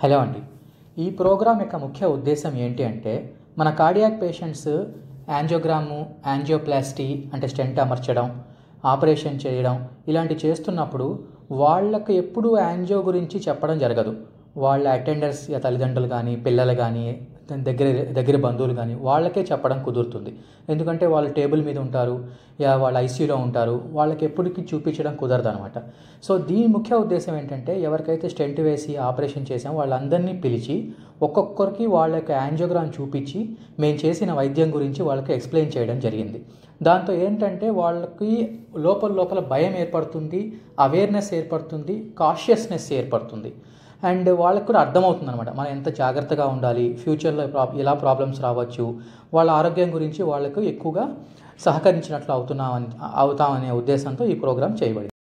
Hello అండి. ఈ programme యొక్క ముఖ్య ఉద్దేశం ఏంటి అంటే, మన కార్డియాక్ పేషెంట్స్ యాంజియోగ్రాము, యాంజియోప్లాస్టీ అంటే స్టెంట్ అమర్చడం, ఆపరేషన్ చేయడం ఇలాంటివి చేస్తున్నప్పుడు వాళ్ళకి ఎప్పుడూ యాంజియో గురించి చెప్పడం జరగదు. వాళ్ళ అటెండర్స్ తల్లిదండ్రులు కానీ, పిల్లలు కానీ, దగ్గర బంధువులు కానీ వాళ్ళకే చెప్పడం కుదురుతుంది. ఎందుకంటే వాళ్ళు టేబుల్ మీద ఉంటారు, వాళ్ళు ఐసీయూలో ఉంటారు, వాళ్ళకి ఎప్పటికీ చూపించడం కుదరదు అనమాట. సో దీని ముఖ్య ఉద్దేశం ఏంటంటే, ఎవరికైతే స్టెంట్ వేసి ఆపరేషన్ చేసామో వాళ్ళందరినీ పిలిచి ఒక్కొక్కరికి వాళ్ళ యొక్క యాంజియోగ్రామ్ చూపించి మేము చేసిన వైద్యం గురించి వాళ్ళకి ఎక్స్ప్లెయిన్ చేయడం జరిగింది. దాంతో ఏంటంటే వాళ్ళకి లోపల భయం ఏర్పడుతుంది, అవేర్నెస్ ఏర్పడుతుంది, కాషియస్నెస్ ఏర్పడుతుంది. అండ్ వాళ్ళకి కూడా అర్థమవుతుంది అనమాట, మనం ఎంత జాగ్రత్తగా ఉండాలి, ఫ్యూచర్లో ఎలా ప్రాబ్లమ్స్ రావచ్చు, వాళ్ళ ఆరోగ్యం గురించి వాళ్ళకు ఎక్కువగా సహకరించినట్లు అవుతామనే ఉద్దేశంతో ఈ ప్రోగ్రాం చేయబడింది.